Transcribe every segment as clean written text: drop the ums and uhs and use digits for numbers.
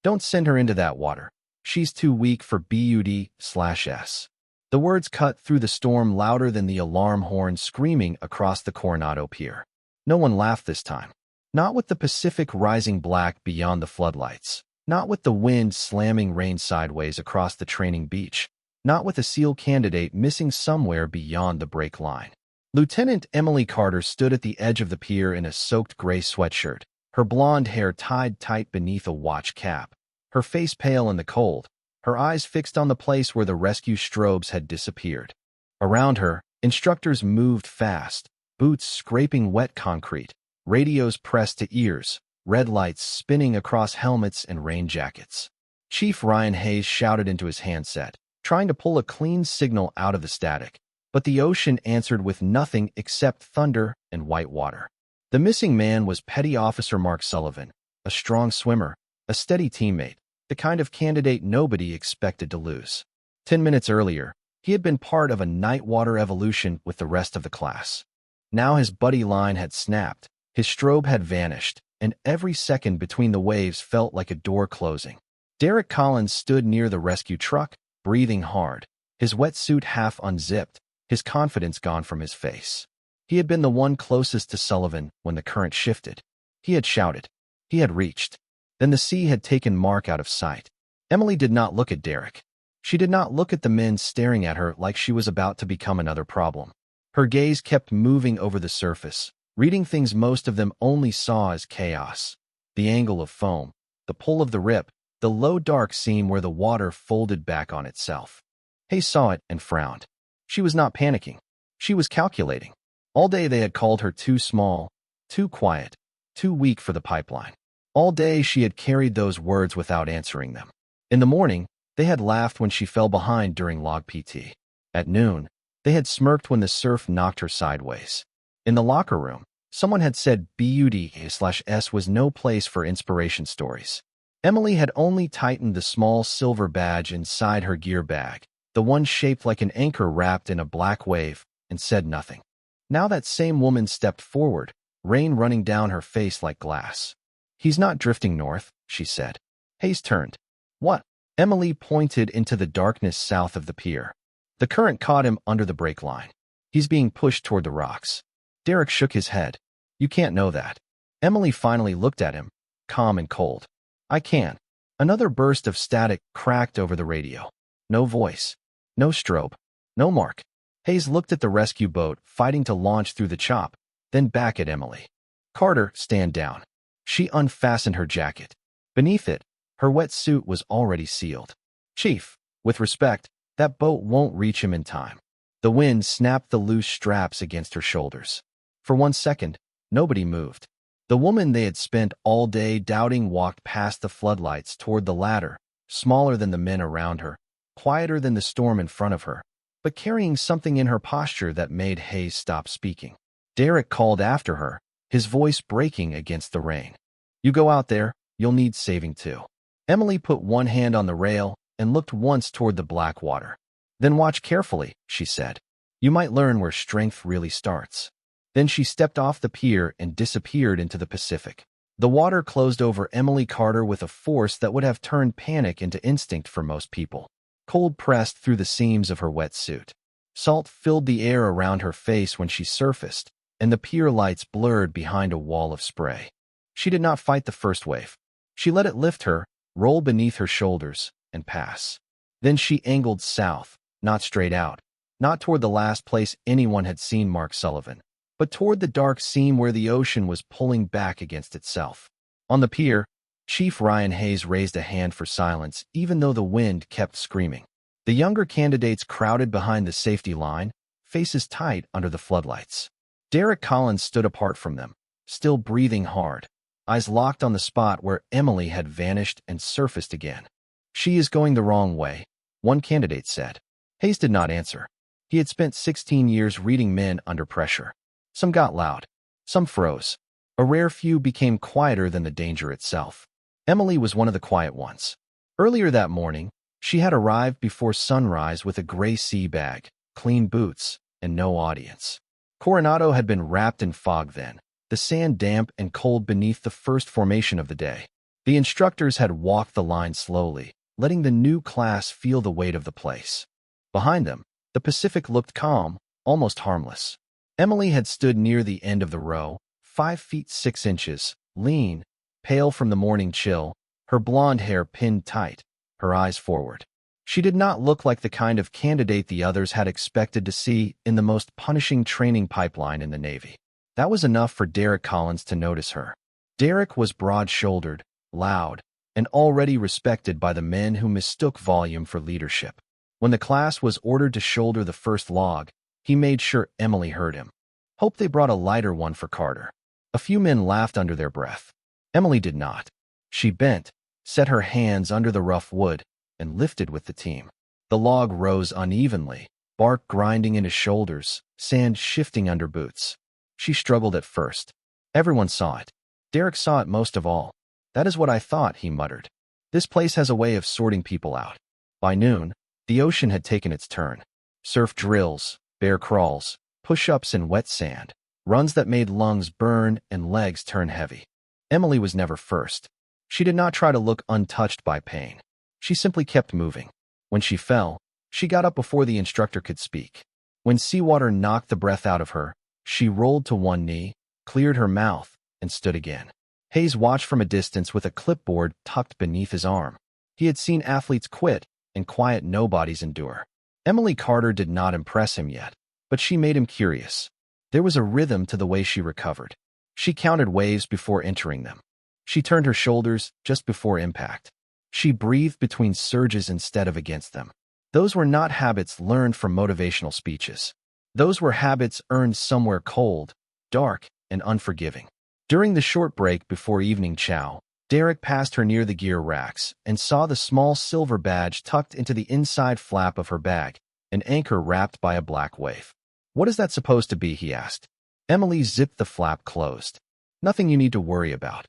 Don't send her into that water. She's too weak for bud/s. The words cut through the storm louder than the alarm horn screaming across the Coronado Pier. No one laughed this time. Not with the Pacific rising black beyond the floodlights. Not with the wind slamming rain sideways across the training beach. Not with a SEAL candidate missing somewhere beyond the break line. Lieutenant Emily Carter stood at the edge of the pier in a soaked gray sweatshirt, her blonde hair tied tight beneath a watch cap, her face pale in the cold, her eyes fixed on the place where the rescue strobes had disappeared. Around her, instructors moved fast, boots scraping wet concrete, radios pressed to ears, red lights spinning across helmets and rain jackets. Chief Ryan Hayes shouted into his handset, trying to pull a clean signal out of the static, but the ocean answered with nothing except thunder and white water. The missing man was Petty Officer Mark Sullivan, a strong swimmer, a steady teammate, the kind of candidate nobody expected to lose. 10 minutes earlier, he had been part of a night water evolution with the rest of the class. Now his buddy line had snapped, his strobe had vanished, and every second between the waves felt like a door closing. Derek Collins stood near the rescue truck, breathing hard, his wetsuit half unzipped, his confidence gone from his face. He had been the one closest to Sullivan when the current shifted. He had shouted. He had reached. Then the sea had taken Mark out of sight. Emily did not look at Derek. She did not look at the men staring at her like she was about to become another problem. Her gaze kept moving over the surface, reading things most of them only saw as chaos. The angle of foam, the pull of the rip, the low dark seam where the water folded back on itself. Hayes saw it and frowned. She was not panicking. She was calculating. All day they had called her too small, too quiet, too weak for the pipeline. All day she had carried those words without answering them. In the morning, they had laughed when she fell behind during log PT. At noon, they had smirked when the surf knocked her sideways. In the locker room, someone had said bud/s was no place for inspiration stories. Emily had only tightened the small silver badge inside her gear bag, the one shaped like an anchor wrapped in a black wave, and said nothing. Now that same woman stepped forward, rain running down her face like glass. "He's not drifting north," she said. Hayes turned. "What?" Emily pointed into the darkness south of the pier. The current caught him under the break line. "He's being pushed toward the rocks." Derek shook his head. "You can't know that." Emily finally looked at him, calm and cold. "I can." Another burst of static cracked over the radio. No voice. No strobe. No Mark. Hayes looked at the rescue boat fighting to launch through the chop, then back at Emily. "Carter, stand down." She unfastened her jacket. Beneath it, her wet suit was already sealed. "Chief, with respect, that boat won't reach him in time." The wind snapped the loose straps against her shoulders. For 1 second, nobody moved. The woman they had spent all day doubting walked past the floodlights toward the ladder, smaller than the men around her, quieter than the storm in front of her, but carrying something in her posture that made Hayes stop speaking. Derek called after her, his voice breaking against the rain. "You go out there, you'll need saving too." Emily put one hand on the rail and looked once toward the black water. "Then watch carefully," she said. "You might learn where strength really starts." Then she stepped off the pier and disappeared into the Pacific. The water closed over Emily Carter with a force that would have turned panic into instinct for most people. Cold pressed through the seams of her wet suit. Salt filled the air around her face when she surfaced, and the pier lights blurred behind a wall of spray. She did not fight the first wave. She let it lift her, roll beneath her shoulders, and pass. Then she angled south, not straight out, not toward the last place anyone had seen Mark Sullivan, but toward the dark seam where the ocean was pulling back against itself. On the pier, Chief Ryan Hayes raised a hand for silence, even though the wind kept screaming. The younger candidates crowded behind the safety line, faces tight under the floodlights. Derek Collins stood apart from them, still breathing hard, eyes locked on the spot where Emily had vanished and surfaced again. "She is going the wrong way," one candidate said. Hayes did not answer. He had spent 16 years reading men under pressure. Some got loud. Some froze. A rare few became quieter than the danger itself. Emily was one of the quiet ones. Earlier that morning, she had arrived before sunrise with a gray sea bag, clean boots, and no audience. Coronado had been wrapped in fog then, the sand damp and cold beneath the first formation of the day. The instructors had walked the line slowly, letting the new class feel the weight of the place. Behind them, the Pacific looked calm, almost harmless. Emily had stood near the end of the row, 5 feet 6 inches, lean, pale from the morning chill, her blonde hair pinned tight, her eyes forward. She did not look like the kind of candidate the others had expected to see in the most punishing training pipeline in the Navy. That was enough for Derek Collins to notice her. Derek was broad-shouldered, loud, and already respected by the men who mistook volume for leadership. When the class was ordered to shoulder the first log, he made sure Emily heard him. Hope they brought a lighter one for Carter. A few men laughed under their breath. Emily did not. She bent, set her hands under the rough wood, and lifted with the team. The log rose unevenly, bark grinding into shoulders, sand shifting under boots. She struggled at first. Everyone saw it. Derek saw it most of all. "That is what I thought," he muttered. "This place has a way of sorting people out." By noon, the ocean had taken its turn. Surf drills, bear crawls, push-ups in wet sand, runs that made lungs burn and legs turn heavy. Emily was never first. She did not try to look untouched by pain. She simply kept moving. When she fell, she got up before the instructor could speak. When seawater knocked the breath out of her, she rolled to one knee, cleared her mouth, and stood again. Hayes watched from a distance with a clipboard tucked beneath his arm. He had seen athletes quit and quiet nobodies endure. Emily Carter did not impress him yet, but she made him curious. There was a rhythm to the way she recovered. She counted waves before entering them. She turned her shoulders just before impact. She breathed between surges instead of against them. Those were not habits learned from motivational speeches. Those were habits earned somewhere cold, dark, and unforgiving. During the short break before evening chow, Derek passed her near the gear racks and saw the small silver badge tucked into the inside flap of her bag, an anchor wrapped by a black wave. "What is that supposed to be?" he asked. Emily zipped the flap closed. "Nothing you need to worry about."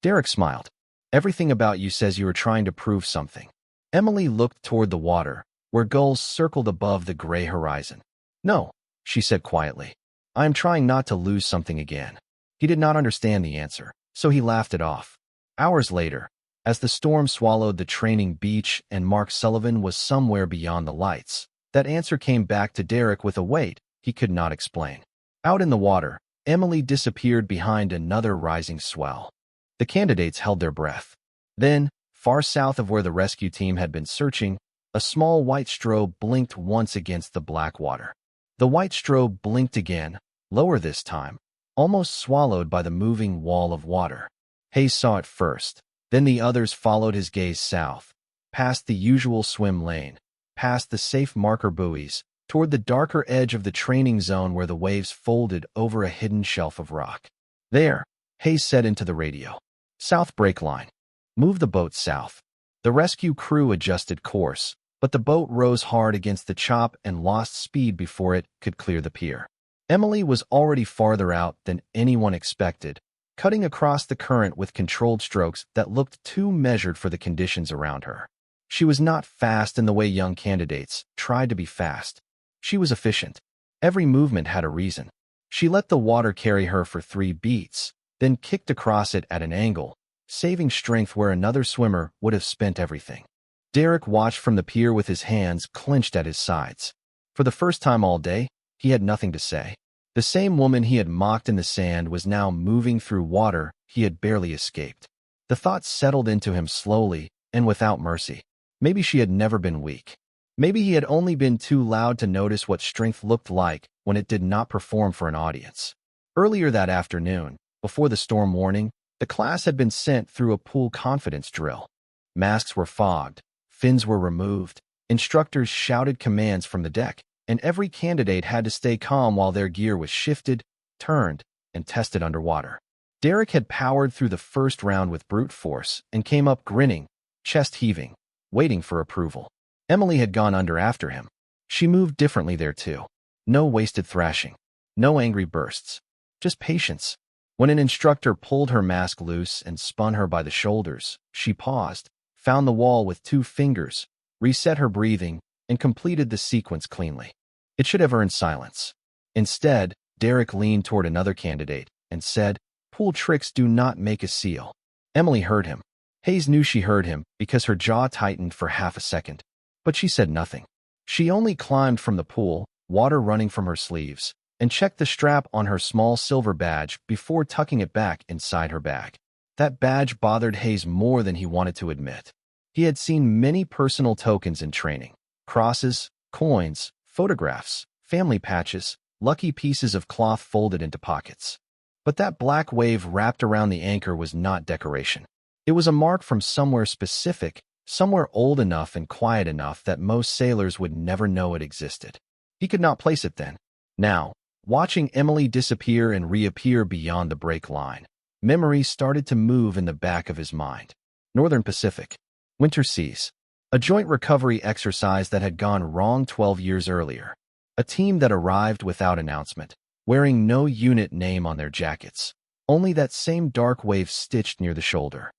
Derek smiled. "Everything about you says you are trying to prove something." Emily looked toward the water, where gulls circled above the gray horizon. "No," she said quietly. "I am trying not to lose something again." He did not understand the answer, so he laughed it off. Hours later, as the storm swallowed the training beach and Mark Sullivan was somewhere beyond the lights, that answer came back to Derek with a weight he could not explain. Out in the water, Emily disappeared behind another rising swell. The candidates held their breath. Then, far south of where the rescue team had been searching, a small white strobe blinked once against the black water. The white strobe blinked again, lower this time, almost swallowed by the moving wall of water. Hayes saw it first, then the others followed his gaze south, past the usual swim lane, past the safe marker buoys, toward the darker edge of the training zone where the waves folded over a hidden shelf of rock. "There," Hayes said into the radio. "South break line. Move the boat south." The rescue crew adjusted course, but the boat rose hard against the chop and lost speed before it could clear the pier. Emily was already farther out than anyone expected, cutting across the current with controlled strokes that looked too measured for the conditions around her. She was not fast in the way young candidates tried to be fast. She was efficient. Every movement had a reason. She let the water carry her for 3 beats, then kicked across it at an angle, saving strength where another swimmer would have spent everything. Derek watched from the pier with his hands clenched at his sides. For the first time all day, he had nothing to say. The same woman he had mocked in the sand was now moving through water he had barely escaped. The thought settled into him slowly and without mercy. Maybe she had never been weak. Maybe he had only been too loud to notice what strength looked like when it did not perform for an audience. Earlier that afternoon, before the storm warning, the class had been sent through a pool confidence drill. Masks were fogged, fins were removed, instructors shouted commands from the deck, and every candidate had to stay calm while their gear was shifted, turned, and tested underwater. Derek had powered through the first round with brute force and came up grinning, chest heaving, waiting for approval. Emily had gone under after him. She moved differently there too. No wasted thrashing. No angry bursts. Just patience. When an instructor pulled her mask loose and spun her by the shoulders, she paused, found the wall with 2 fingers, reset her breathing, and completed the sequence cleanly. It should have earned silence. Instead, Derek leaned toward another candidate and said, "Pool tricks do not make a seal." Emily heard him. Hayes knew she heard him because her jaw tightened for half a second, but she said nothing. She only climbed from the pool, water running from her sleeves, and checked the strap on her small silver badge before tucking it back inside her bag. That badge bothered Hayes more than he wanted to admit. He had seen many personal tokens in training: crosses, coins, photographs, family patches, lucky pieces of cloth folded into pockets. But that black wave wrapped around the anchor was not decoration. It was a mark from somewhere specific, somewhere old enough and quiet enough that most sailors would never know it existed. He could not place it then. Now, watching Emily disappear and reappear beyond the break line, memories started to move in the back of his mind. Northern Pacific. Winter seas. A joint recovery exercise that had gone wrong 12 years earlier. A team that arrived without announcement, wearing no unit name on their jackets, only that same dark wave stitched near the shoulder.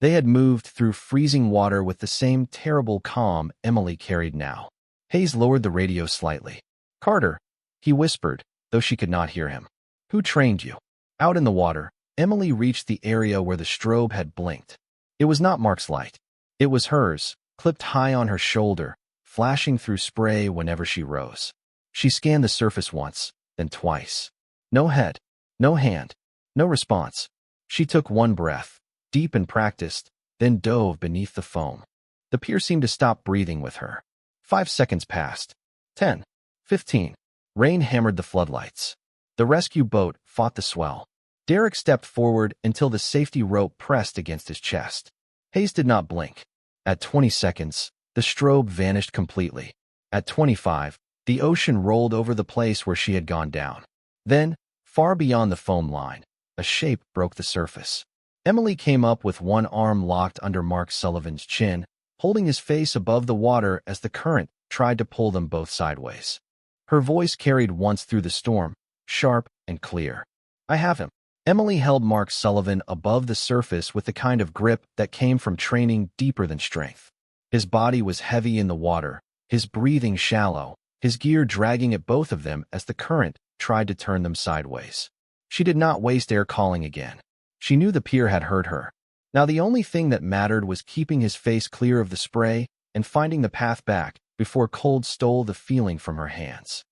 They had moved through freezing water with the same terrible calm Emily carried now. Hayes lowered the radio slightly. "Carter," he whispered, though she could not hear him. "Who trained you?" Out in the water, Emily reached the area where the strobe had blinked. It was not Mark's light. It was hers, clipped high on her shoulder, flashing through spray whenever she rose. She scanned the surface once, then twice. No head, no hand, no response. She took one breath, deep and practiced, then dove beneath the foam. The pier seemed to stop breathing with her. 5 seconds passed. 10. 15. Rain hammered the floodlights. The rescue boat fought the swell. Derek stepped forward until the safety rope pressed against his chest. Hayes did not blink. At 20 seconds, the strobe vanished completely. At 25, the ocean rolled over the place where she had gone down. Then, far beyond the foam line, a shape broke the surface. Emily came up with one arm locked under Mark Sullivan's chin, holding his face above the water as the current tried to pull them both sideways. Her voice carried once through the storm, sharp and clear. "I have him." Emily held Mark Sullivan above the surface with the kind of grip that came from training deeper than strength. His body was heavy in the water, his breathing shallow, his gear dragging at both of them as the current tried to turn them sideways. She did not waste air calling again. She knew the pier had hurt her. Now the only thing that mattered was keeping his face clear of the spray and finding the path back before cold stole the feeling from her hands.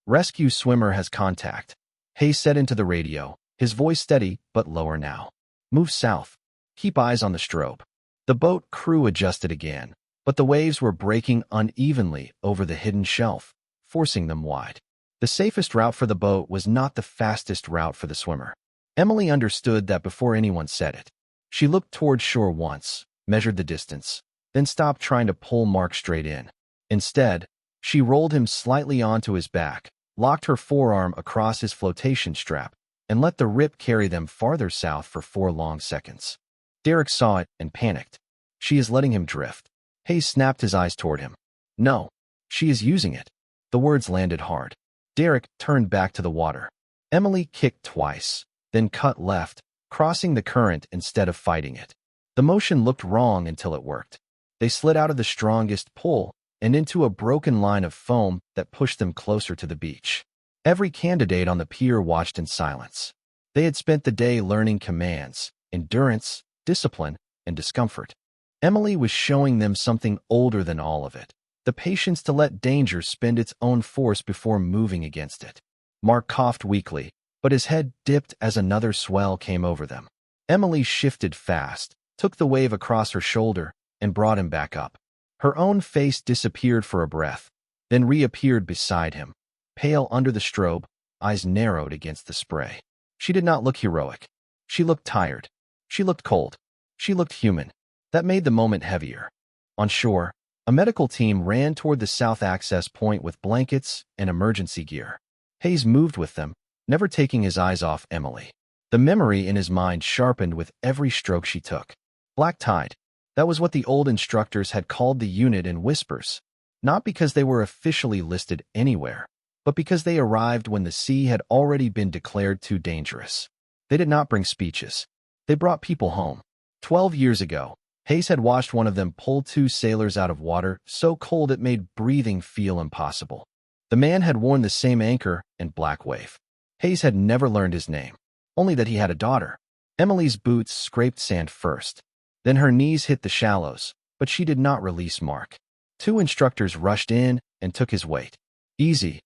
"Rescue swimmer has contact," Hayes said into the radio, his voice steady but lower now. "Move south. Keep eyes on the strobe." The boat crew adjusted again, but the waves were breaking unevenly over the hidden shelf, forcing them wide. The safest route for the boat was not the fastest route for the swimmer. Emily understood that before anyone said it. She looked toward shore once, measured the distance, then stopped trying to pull Mark straight in. Instead, she rolled him slightly onto his back, locked her forearm across his flotation strap, and let the rip carry them farther south for 4 long seconds. Derek saw it and panicked. "She is letting him drift." Hayes snapped his eyes toward him. "No, she is using it." The words landed hard. Derek turned back to the water. Emily kicked twice, then cut left, crossing the current instead of fighting it. The motion looked wrong until it worked. They slid out of the strongest pull and into a broken line of foam that pushed them closer to the beach. Every candidate on the pier watched in silence. They had spent the day learning commands, endurance, discipline, and discomfort. Emily was showing them something older than all of it: the patience to let danger spend its own force before moving against it. Mark coughed weakly, but his head dipped as another swell came over them. Emily shifted fast, took the wave across her shoulder, and brought him back up. Her own face disappeared for a breath, then reappeared beside him, pale under the strobe, eyes narrowed against the spray. She did not look heroic. She looked tired. She looked cold. She looked human. That made the moment heavier. On shore, a medical team ran toward the south access point with blankets and emergency gear. Hayes moved with them, never taking his eyes off Emily. The memory in his mind sharpened with every stroke she took. Black tide. That was what the old instructors had called the unit in whispers, not because they were officially listed anywhere, but because they arrived when the sea had already been declared too dangerous. They did not bring speeches. They brought people home. 12 years ago, Hayes had watched one of them pull 2 sailors out of water so cold it made breathing feel impossible. The man had worn the same anchor and black wave. Hayes had never learned his name, only that he had a daughter. Emily's boots scraped sand first. Then her knees hit the shallows, but she did not release Mark. Two instructors rushed in and took his weight. Easy,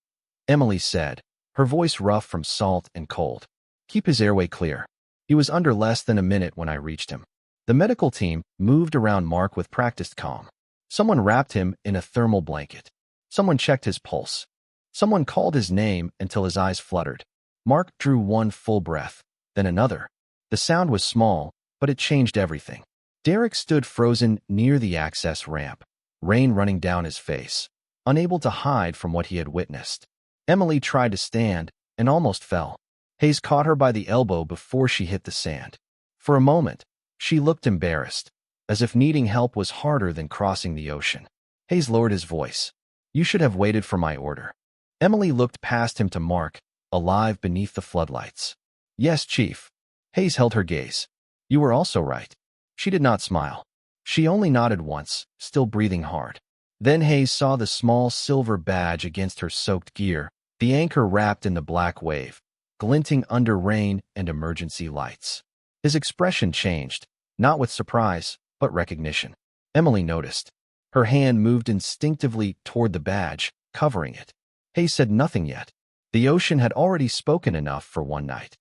Emily said, her voice rough from salt and cold. Keep his airway clear. He was under less than a minute when I reached him. The medical team moved around Mark with practiced calm. Someone wrapped him in a thermal blanket. Someone checked his pulse. Someone called his name until his eyes fluttered. Mark drew one full breath, then another. The sound was small, but it changed everything. Derek stood frozen near the access ramp, rain running down his face, unable to hide from what he had witnessed. Emily tried to stand and almost fell. Hayes caught her by the elbow before she hit the sand. For a moment, she looked embarrassed, as if needing help was harder than crossing the ocean. Hayes lowered his voice. You should have waited for my order. Emily looked past him to Mark, alive beneath the floodlights. Yes, Chief. Hayes held her gaze. You were also right. She did not smile. She only nodded once, still breathing hard. Then Hayes saw the small silver badge against her soaked gear, the anchor wrapped in the black wave, glinting under rain and emergency lights. His expression changed, not with surprise, but recognition. Emily noticed. Her hand moved instinctively toward the badge, covering it. Hayes said nothing yet. The ocean had already spoken enough for one night.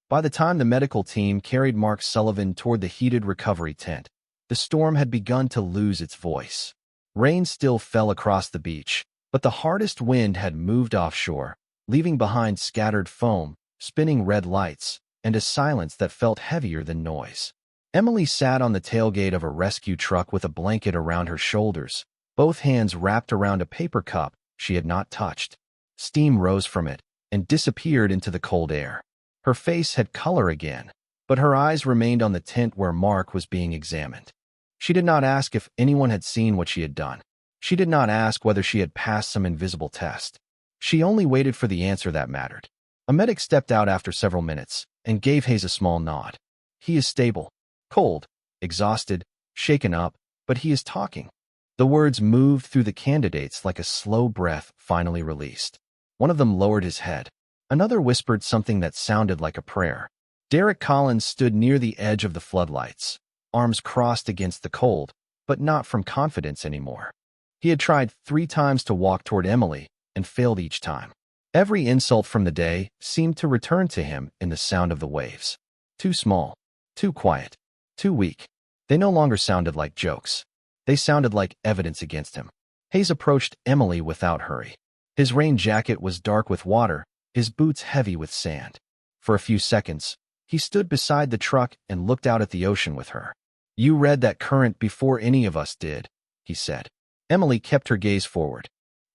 By the time the medical team carried Mark Sullivan toward the heated recovery tent, the storm had begun to lose its voice. Rain still fell across the beach, but the hardest wind had moved offshore, leaving behind scattered foam, spinning red lights, and a silence that felt heavier than noise. Emily sat on the tailgate of a rescue truck with a blanket around her shoulders, both hands wrapped around a paper cup she had not touched. Steam rose from it and disappeared into the cold air. Her face had color again, but her eyes remained on the tent where Mark was being examined. She did not ask if anyone had seen what she had done. She did not ask whether she had passed some invisible test. She only waited for the answer that mattered. A medic stepped out after several minutes and gave Hayes a small nod. He is stable, cold, exhausted, shaken up, but he is talking. The words moved through the candidates like a slow breath finally released. One of them lowered his head. Another whispered something that sounded like a prayer. Derek Collins stood near the edge of the floodlights, arms crossed against the cold, but not from confidence anymore. He had tried 3 times to walk toward Emily and failed each time. Every insult from the day seemed to return to him in the sound of the waves. Too small, too quiet, too weak. They no longer sounded like jokes. They sounded like evidence against him. Hayes approached Emily without hurry. His rain jacket was dark with water, his boots heavy with sand. For a few seconds, he stood beside the truck and looked out at the ocean with her. You read that current before any of us did, he said. Emily kept her gaze forward.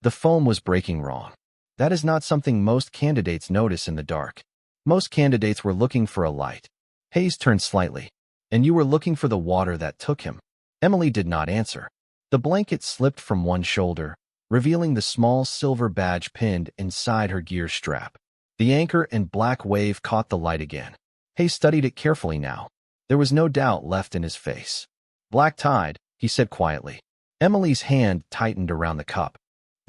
The foam was breaking wrong. That is not something most candidates notice in the dark. Most candidates were looking for a light. Hayes turned slightly. And you were looking for the water that took him. Emily did not answer. The blanket slipped from one shoulder, revealing the small silver badge pinned inside her gear strap. The anchor and black wave caught the light again. Hayes studied it carefully now. There was no doubt left in his face. Black Tide, he said quietly. Emily's hand tightened around the cup.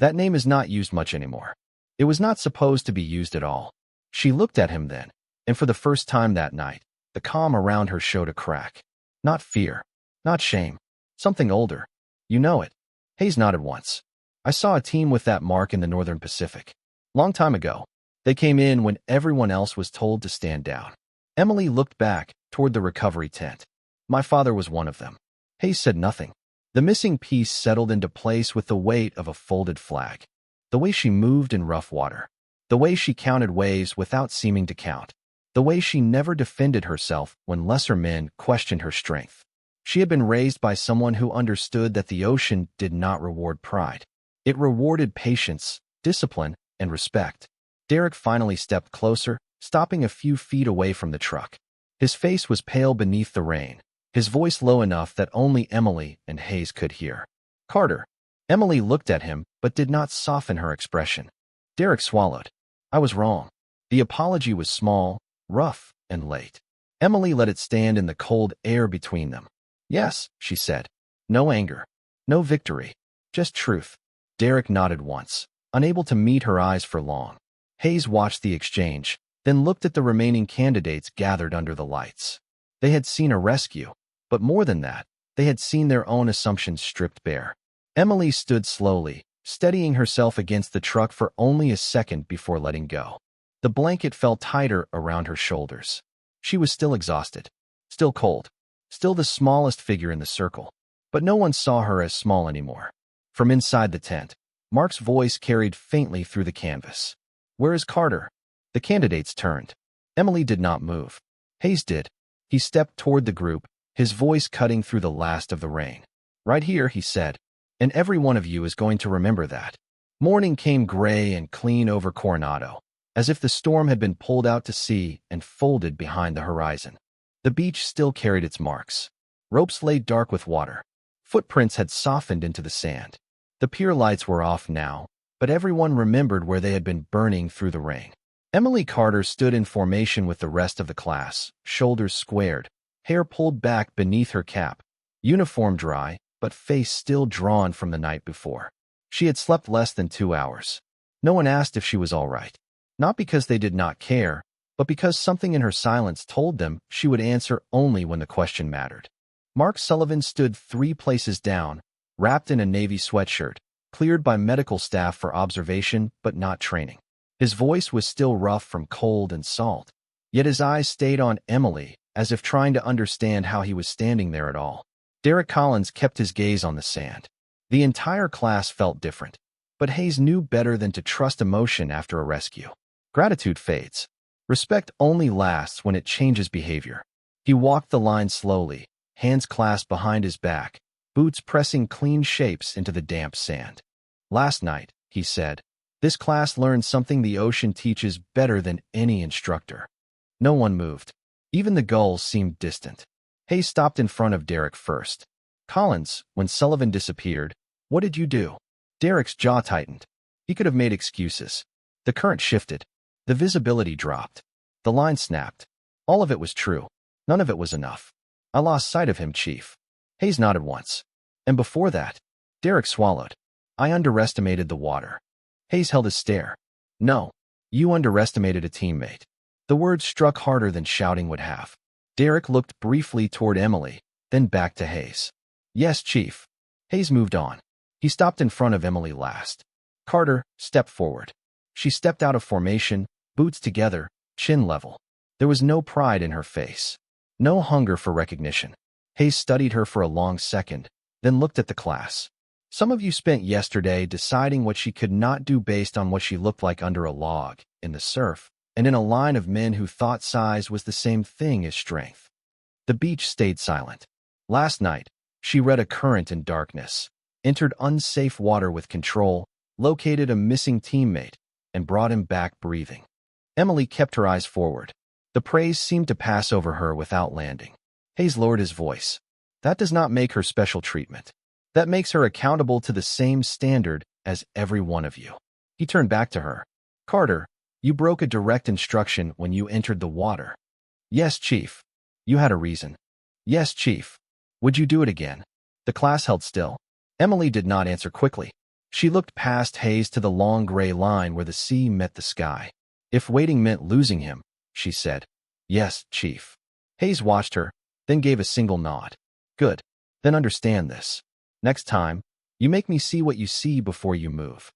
That name is not used much anymore. It was not supposed to be used at all. She looked at him then, and for the first time that night, the calm around her showed a crack. Not fear, not shame, something older. You know it. Hayes nodded once. I saw a team with that mark in the Northern Pacific. Long time ago. They came in when everyone else was told to stand down. Emily looked back toward the recovery tent. My father was one of them. Hayes said nothing. The missing piece settled into place with the weight of a folded flag. The way she moved in rough water. The way she counted waves without seeming to count. The way she never defended herself when lesser men questioned her strength. She had been raised by someone who understood that the ocean did not reward pride. It rewarded patience, discipline, and respect. Derek finally stepped closer, stopping a few feet away from the truck. His face was pale beneath the rain, his voice low enough that only Emily and Hayes could hear. Carter. Emily looked at him, but did not soften her expression. Derek swallowed. I was wrong. The apology was small, rough, and late. Emily let it stand in the cold air between them. Yes, she said. No anger. No victory. Just truth. Derek nodded once, unable to meet her eyes for long. Hayes watched the exchange, then looked at the remaining candidates gathered under the lights. They had seen a rescue. But more than that, they had seen their own assumptions stripped bare. Emily stood slowly, steadying herself against the truck for only a second before letting go. The blanket fell tighter around her shoulders. She was still exhausted, still cold, still the smallest figure in the circle. But no one saw her as small anymore. From inside the tent, Mark's voice carried faintly through the canvas. "Where is Carter?" The candidates turned. Emily did not move. Hayes did. He stepped toward the group, his voice cutting through the last of the rain. "Right here," he said. "And every one of you is going to remember that." Morning came gray and clean over Coronado, as if the storm had been pulled out to sea and folded behind the horizon. The beach still carried its marks. Ropes lay dark with water. Footprints had softened into the sand. The pier lights were off now, but everyone remembered where they had been burning through the rain. Emily Carter stood in formation with the rest of the class, shoulders squared, hair pulled back beneath her cap, uniform dry, but face still drawn from the night before. She had slept less than 2 hours. No one asked if she was all right. Not because they did not care, but because something in her silence told them she would answer only when the question mattered. Mark Sullivan stood 3 places down, wrapped in a navy sweatshirt, cleared by medical staff for observation but not training. His voice was still rough from cold and salt, yet his eyes stayed on Emily, as if trying to understand how he was standing there at all. Derek Collins kept his gaze on the sand. The entire class felt different, but Hayes knew better than to trust emotion after a rescue. Gratitude fades. Respect only lasts when it changes behavior. He walked the line slowly, hands clasped behind his back, boots pressing clean shapes into the damp sand. "Last night," he said, "this class learned something the ocean teaches better than any instructor." No one moved. Even the gulls seemed distant. Hayes stopped in front of Derek first. "Collins, when Sullivan disappeared, what did you do?" Derek's jaw tightened. He could have made excuses. The current shifted. The visibility dropped. The line snapped. All of it was true. None of it was enough. "I lost sight of him, Chief." Hayes nodded once. "And before that?" Derek swallowed. "I underestimated the water." Hayes held his stare. "No, you underestimated a teammate." The words struck harder than shouting would have. Derek looked briefly toward Emily, then back to Hayes. "Yes, Chief." Hayes moved on. He stopped in front of Emily last. "Carter, step forward." She stepped out of formation, boots together, chin level. There was no pride in her face. No hunger for recognition. Hayes studied her for a long second, then looked at the class. "Some of you spent yesterday deciding what she could not do based on what she looked like under a log, in the surf, and in a line of men who thought size was the same thing as strength." The beach stayed silent. Last night, she read a current in darkness, entered unsafe water with control, located a missing teammate, and brought him back breathing. Emily kept her eyes forward. The praise seemed to pass over her without landing. Hayes lowered his voice. "That does not make her special treatment. That makes her accountable to the same standard as every one of you." He turned back to her. "Carter, you broke a direct instruction when you entered the water." "Yes, Chief." "You had a reason." "Yes, Chief." "Would you do it again?" The class held still. Emily did not answer quickly. She looked past Hayes to the long gray line where the sea met the sky. "If waiting meant losing him," she said. "Yes, Chief." Hayes watched her, then gave a single nod. "Good. Then understand this. Next time, you make me see what you see before you move."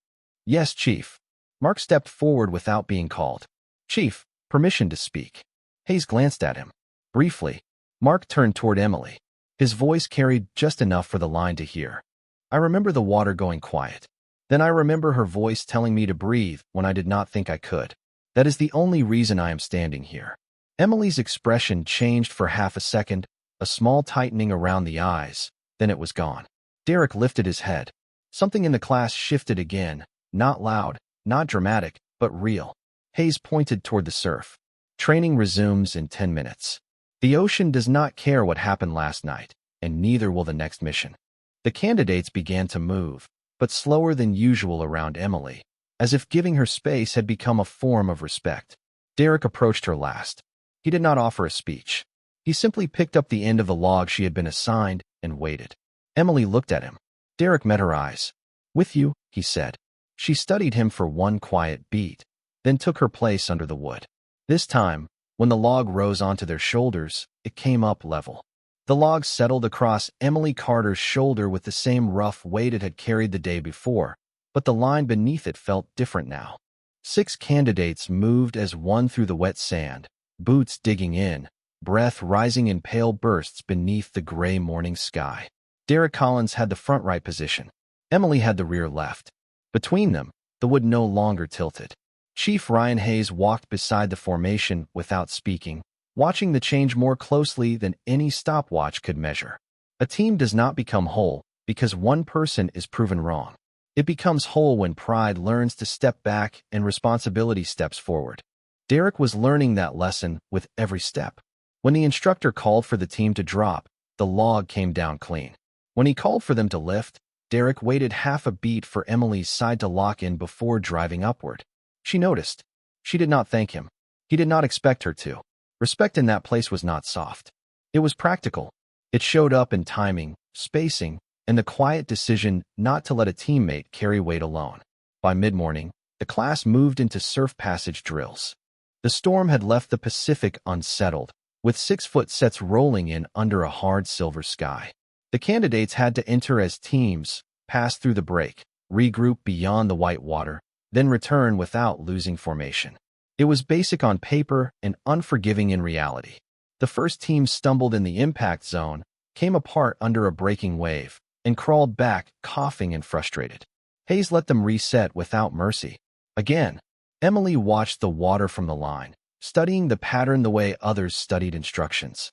"Yes, Chief." Mark stepped forward without being called. "Chief, permission to speak." Hayes glanced at him. Briefly, Mark turned toward Emily. His voice carried just enough for the line to hear. "I remember the water going quiet. Then I remember her voice telling me to breathe when I did not think I could. That is the only reason I am standing here." Emily's expression changed for half a second, a small tightening around the eyes, then it was gone. Derek lifted his head. Something in the class shifted again, not loud, not dramatic, but real. Hayes pointed toward the surf. "Training resumes in 10 minutes. The ocean does not care what happened last night, and neither will the next mission." The candidates began to move, but slower than usual around Emily, as if giving her space had become a form of respect. Derek approached her last. He did not offer a speech. He simply picked up the end of the log she had been assigned and waited. Emily looked at him. Derek met her eyes. "With you," he said. She studied him for one quiet beat, then took her place under the wood. This time, when the log rose onto their shoulders, it came up level. The log settled across Emily Carter's shoulder with the same rough weight it had carried the day before, but the line beneath it felt different now. 6 candidates moved as one through the wet sand, boots digging in, breath rising in pale bursts beneath the gray morning sky. Derek Collins had the front right position. Emily had the rear left. Between them, the wood no longer tilted. Chief Ryan Hayes walked beside the formation without speaking, watching the change more closely than any stopwatch could measure. A team does not become whole because one person is proven wrong. It becomes whole when pride learns to step back and responsibility steps forward. Derek was learning that lesson with every step. When the instructor called for the team to drop, the log came down clean. When he called for them to lift, Derek waited half a beat for Emily's side to lock in before driving upward. She noticed. She did not thank him. He did not expect her to. Respect in that place was not soft. It was practical. It showed up in timing, spacing, and the quiet decision not to let a teammate carry weight alone. By mid-morning, the class moved into surf passage drills. The storm had left the Pacific unsettled, with 6-foot sets rolling in under a hard silver sky. The candidates had to enter as teams, pass through the break, regroup beyond the white water, then return without losing formation. It was basic on paper and unforgiving in reality. The first team stumbled in the impact zone, came apart under a breaking wave, and crawled back, coughing and frustrated. Hayes let them reset without mercy. Again, Emily watched the water from the line, studying the pattern the way others studied instructions.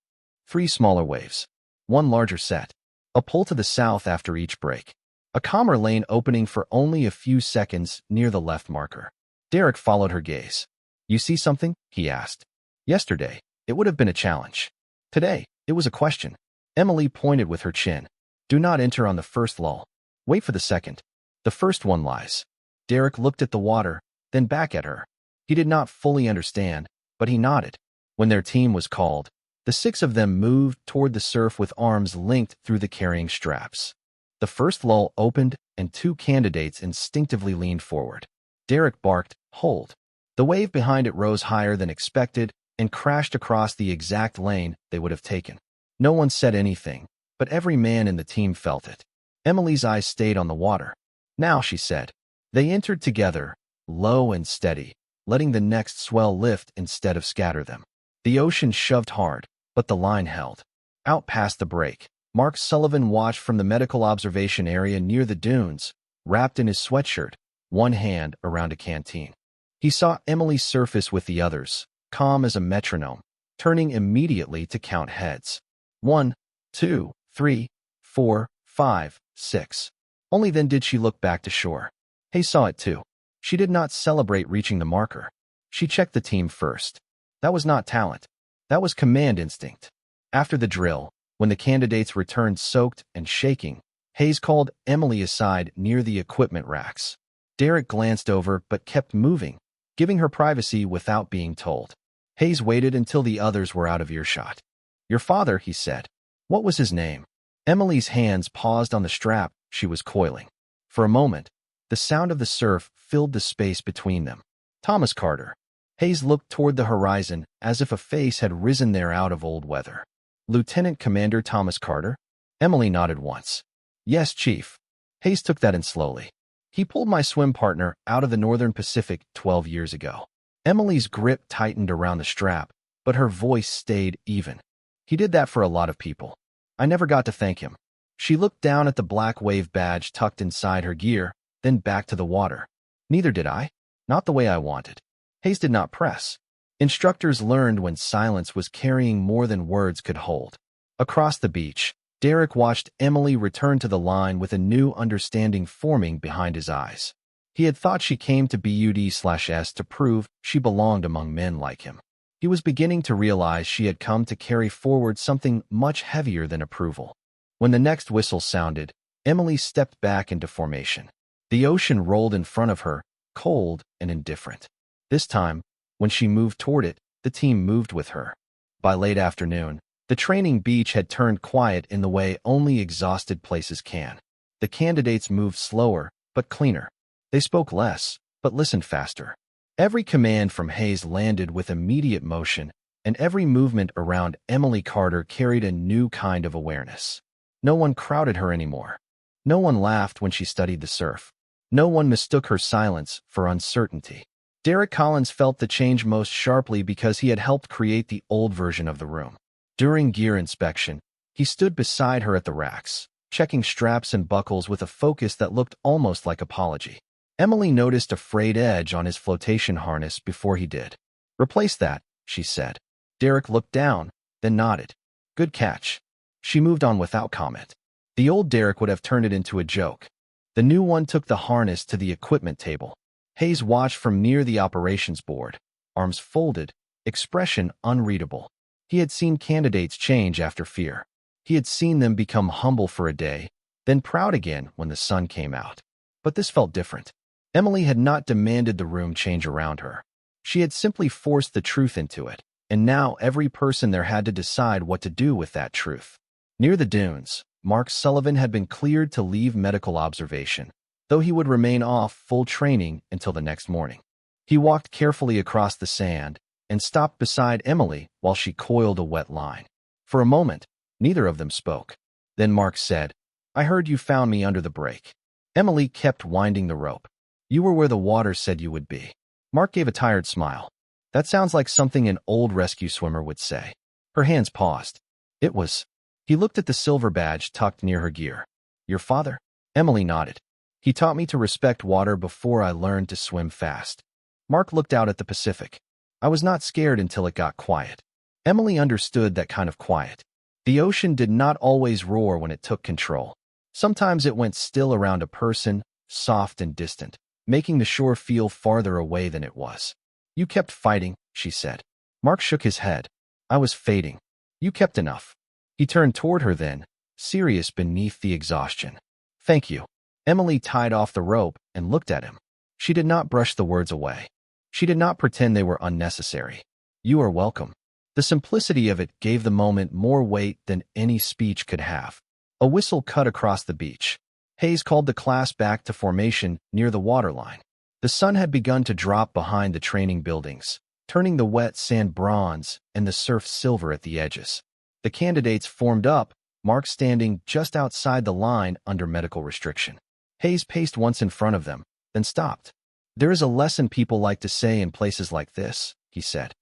3 smaller waves. 1 larger set. A pull to the south after each break. A calmer lane opening for only a few seconds near the left marker. Derek followed her gaze. "You see something?" he asked. Yesterday, it would have been a challenge. Today, it was a question. Emily pointed with her chin. "Do not enter on the first lull. Wait for the second. The first one lies." Derek looked at the water, then back at her. He did not fully understand, but he nodded. When their team was called, the 6 of them moved toward the surf with arms linked through the carrying straps. The first lull opened, and 2 candidates instinctively leaned forward. Derek barked, "Hold." The wave behind it rose higher than expected and crashed across the exact lane they would have taken. No one said anything, but every man in the team felt it. Emily's eyes stayed on the water. "Now," she said. They entered together, low and steady, letting the next swell lift instead of scatter them. The ocean shoved hard, but the line held. Out past the break, Mark Sullivan watched from the medical observation area near the dunes, wrapped in his sweatshirt, one hand around a canteen. He saw Emily surface with the others, calm as a metronome, turning immediately to count heads. 1, 2, 3, 4, 5, 6. Only then did she look back to shore. Hayes saw it too. She did not celebrate reaching the marker. She checked the team first. That was not talent. That was command instinct. After the drill, when the candidates returned soaked and shaking, Hayes called Emily aside near the equipment racks. Derek glanced over but kept moving, giving her privacy without being told. Hayes waited until the others were out of earshot. "Your father," he said. "What was his name?" Emily's hands paused on the strap she was coiling. For a moment, the sound of the surf filled the space between them. "Thomas Carter." Hayes looked toward the horizon as if a face had risen there out of old weather. "Lieutenant Commander Thomas Carter?" Emily nodded once. "Yes, Chief." Hayes took that in slowly. "He pulled my swim partner out of the Northern Pacific 12 years ago." Emily's grip tightened around the strap, but her voice stayed even. "He did that for a lot of people. I never got to thank him." She looked down at the black wave badge tucked inside her gear, then back to the water. "Neither did I. Not the way I wanted." Hayes did not press. Instructors learned when silence was carrying more than words could hold. Across the beach, Derek watched Emily return to the line with a new understanding forming behind his eyes. He had thought she came to BUD/S to prove she belonged among men like him. He was beginning to realize she had come to carry forward something much heavier than approval. When the next whistle sounded, Emily stepped back into formation. The ocean rolled in front of her, cold and indifferent. This time, when she moved toward it, the team moved with her. By late afternoon, the training beach had turned quiet in the way only exhausted places can. The candidates moved slower, but cleaner. They spoke less, but listened faster. Every command from Hayes landed with immediate motion, and every movement around Emily Carter carried a new kind of awareness. No one crowded her anymore. No one laughed when she studied the surf. No one mistook her silence for uncertainty. Derek Collins felt the change most sharply because he had helped create the old version of the room. During gear inspection, he stood beside her at the racks, checking straps and buckles with a focus that looked almost like apology. Emily noticed a frayed edge on his flotation harness before he did. "Replace that," she said. Derek looked down, then nodded. "Good catch." She moved on without comment. The old Derek would have turned it into a joke. The new one took the harness to the equipment table. Hayes watched from near the operations board, arms folded, expression unreadable. He had seen candidates change after fear. He had seen them become humble for a day, then proud again when the sun came out. But this felt different. Emily had not demanded the room change around her. She had simply forced the truth into it, and now every person there had to decide what to do with that truth. Near the dunes, Mark Sullivan had been cleared to leave medical observation, though he would remain off full training until the next morning. He walked carefully across the sand and stopped beside Emily while she coiled a wet line. For a moment, neither of them spoke. Then Mark said, "I heard you found me under the break." Emily kept winding the rope. "You were where the water said you would be." Mark gave a tired smile. "That sounds like something an old rescue swimmer would say." Her hands paused. "It was." He looked at the silver badge tucked near her gear. "Your father?" Emily nodded. "He taught me to respect water before I learned to swim fast." Mark looked out at the Pacific. "I was not scared until it got quiet." Emily understood that kind of quiet. The ocean did not always roar when it took control. Sometimes it went still around a person, soft and distant, making the shore feel farther away than it was. "You kept fighting," she said. Mark shook his head. "I was fading. You kept enough." He turned toward her then, serious beneath the exhaustion. "Thank you." Emily tied off the rope and looked at him. She did not brush the words away. She did not pretend they were unnecessary. "You are welcome." The simplicity of it gave the moment more weight than any speech could have. A whistle cut across the beach. Hayes called the class back to formation near the waterline. The sun had begun to drop behind the training buildings, turning the wet sand bronze and the surf silver at the edges. The candidates formed up, Mark standing just outside the line under medical restriction. Hayes paced once in front of them, then stopped. "There is a lesson people like to say in places like this," he said.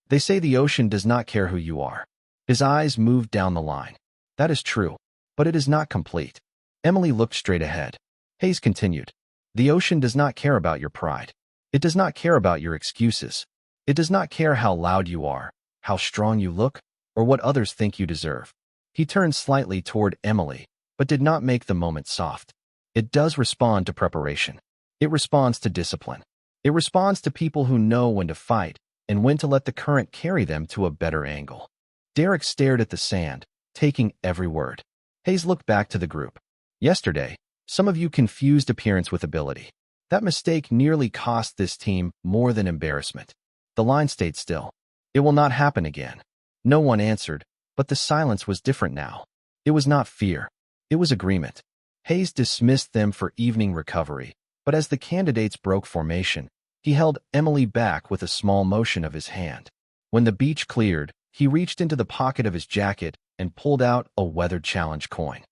"They say the ocean does not care who you are." His eyes moved down the line. "That is true, but it is not complete." Emily looked straight ahead. Hayes continued, "The ocean does not care about your pride. It does not care about your excuses. It does not care how loud you are, how strong you look, or what others think you deserve." He turned slightly toward Emily, but did not make the moment soft. "It does respond to preparation. It responds to discipline. It responds to people who know when to fight and when to let the current carry them to a better angle." Derek stared at the sand, taking every word. Hayes looked back to the group. "Yesterday, some of you confused appearance with ability. That mistake nearly cost this team more than embarrassment." The line stayed still. "It will not happen again." No one answered, but the silence was different now. It was not fear. It was agreement. Hayes dismissed them for evening recovery, but as the candidates broke formation, he held Emily back with a small motion of his hand. When the beach cleared, he reached into the pocket of his jacket and pulled out a weathered challenge coin.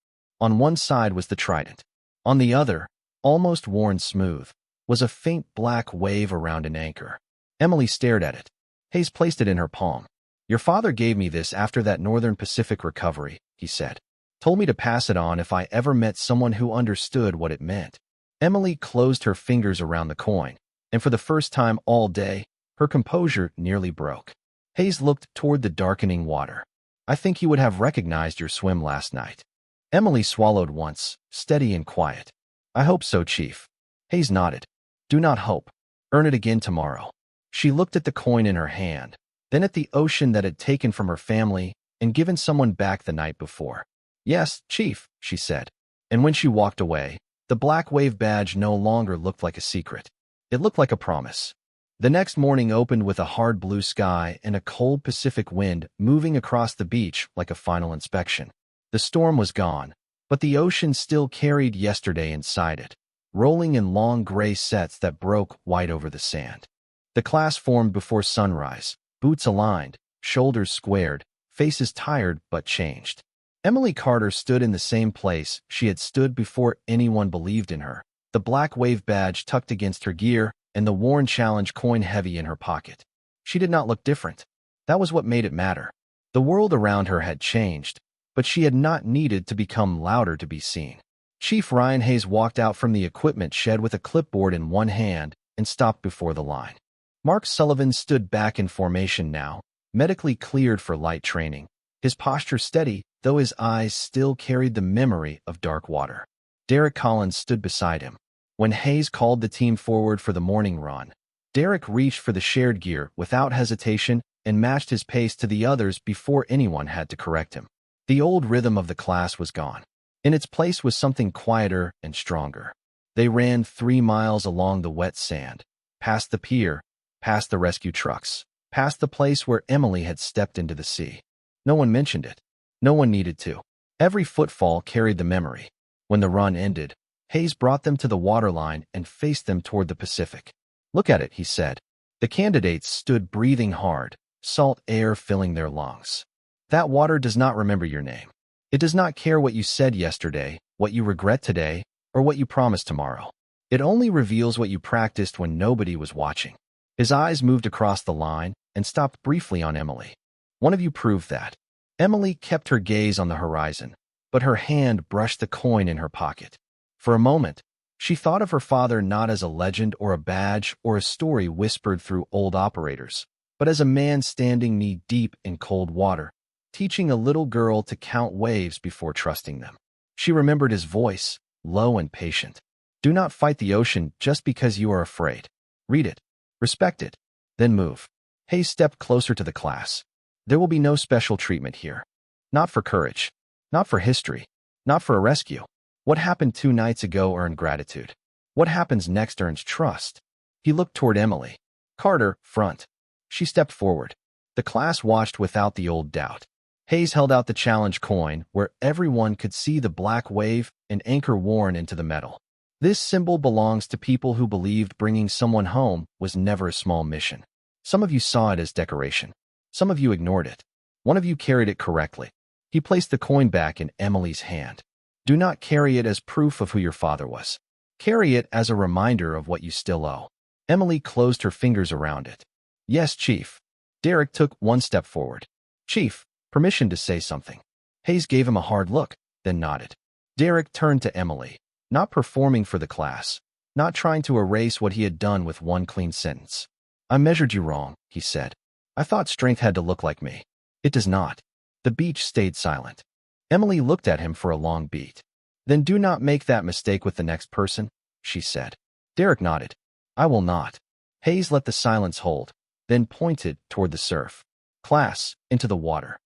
On one side was the trident. On the other, almost worn smooth, was a faint black wave around an anchor. Emily stared at it. Hayes placed it in her palm. "Your father gave me this after that Northern Pacific recovery," he said. "Told me to pass it on if I ever met someone who understood what it meant." Emily closed her fingers around the coin, and for the first time all day, her composure nearly broke. Hayes looked toward the darkening water. "I think you would have recognized your swim last night." Emily swallowed once, steady and quiet. "I hope so, Chief." Hayes nodded. "Do not hope. Earn it again tomorrow." She looked at the coin in her hand, then at the ocean that had taken from her family and given someone back the night before. "Yes, Chief," she said. And when she walked away, the black wave badge no longer looked like a secret. It looked like a promise. The next morning opened with a hard blue sky and a cold Pacific wind moving across the beach like a final inspection. The storm was gone, but the ocean still carried yesterday inside it, rolling in long gray sets that broke white over the sand. The class formed before sunrise, boots aligned, shoulders squared, faces tired but changed. Emily Carter stood in the same place she had stood before anyone believed in her, the black wave badge tucked against her gear and the worn challenge coin heavy in her pocket. She did not look different. That was what made it matter. The world around her had changed, but she had not needed to become louder to be seen. Chief Ryan Hayes walked out from the equipment shed with a clipboard in one hand and stopped before the line. Mark Sullivan stood back in formation now, medically cleared for light training, his posture steady, though his eyes still carried the memory of dark water. Derek Collins stood beside him. When Hayes called the team forward for the morning run, Derek reached for the shared gear without hesitation and matched his pace to the others before anyone had to correct him. The old rhythm of the class was gone. In its place was something quieter and stronger. They ran 3 miles along the wet sand, past the pier, past the rescue trucks, past the place where Emily had stepped into the sea. No one mentioned it. No one needed to. Every footfall carried the memory. When the run ended, Hayes brought them to the waterline and faced them toward the Pacific. "Look at it," he said. The candidates stood breathing hard, salt air filling their lungs. "That water does not remember your name. It does not care what you said yesterday, what you regret today, or what you promise tomorrow. It only reveals what you practiced when nobody was watching." His eyes moved across the line and stopped briefly on Emily. "One of you proved that." Emily kept her gaze on the horizon, but her hand brushed the coin in her pocket. For a moment, she thought of her father not as a legend or a badge or a story whispered through old operators, but as a man standing knee-deep in cold water, teaching a little girl to count waves before trusting them. She remembered his voice, low and patient. "Do not fight the ocean just because you are afraid. Read it, respect it, then move." Hayes stepped closer to the class. "There will be no special treatment here. Not for courage, not for history, not for a rescue. What happened 2 nights ago earned gratitude. What happens next earns trust." He looked toward Emily. "Carter, front." She stepped forward. The class watched without the old doubt. Hayes held out the challenge coin where everyone could see the black wave and anchor worn into the metal. This symbol belongs to people who believed bringing someone home was never a small mission. Some of you saw it as decoration. Some of you ignored it. One of you carried it correctly. He placed the coin back in Emily's hand. "Do not carry it as proof of who your father was. Carry it as a reminder of what you still owe." Emily closed her fingers around it. "Yes, Chief." Derek took one step forward. "Chief, permission to say something." Hayes gave him a hard look, then nodded. Derek turned to Emily, not performing for the class, not trying to erase what he had done with one clean sentence. "I measured you wrong," he said. "I thought strength had to look like me. It does not." The beach stayed silent. Emily looked at him for a long beat. "Then do not make that mistake with the next person," she said. Derek nodded. "I will not." Hayes let the silence hold, then pointed toward the surf. "Class, into the water."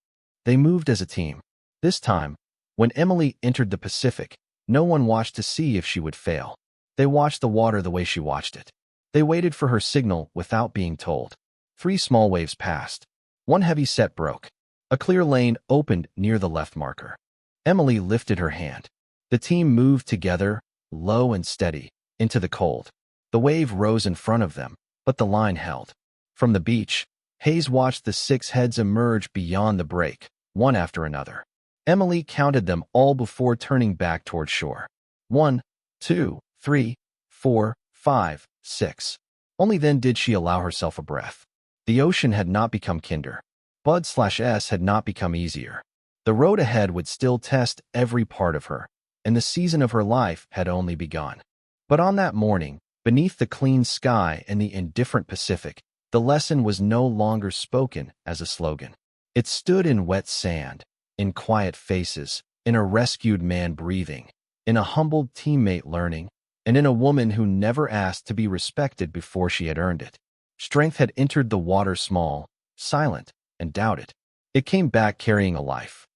They moved as a team. This time, when Emily entered the Pacific, no one watched to see if she would fail. They watched the water the way she watched it. They waited for her signal without being told. 3 small waves passed. One heavy set broke. A clear lane opened near the left marker. Emily lifted her hand. The team moved together, low and steady, into the cold. The wave rose in front of them, but the line held. From the beach, Hayes watched the 6 heads emerge beyond the break, one after another. Emily counted them all before turning back toward shore. 1, 2, 3, 4, 5, 6. Only then did she allow herself a breath. The ocean had not become kinder. Bud/S had not become easier. The road ahead would still test every part of her, and the season of her life had only begun. But on that morning, beneath the clean sky and the indifferent Pacific, the lesson was no longer spoken as a slogan. It stood in wet sand, in quiet faces, in a rescued man breathing, in a humbled teammate learning, and in a woman who never asked to be respected before she had earned it. Strength had entered the water small, silent, and doubted. It came back carrying a life.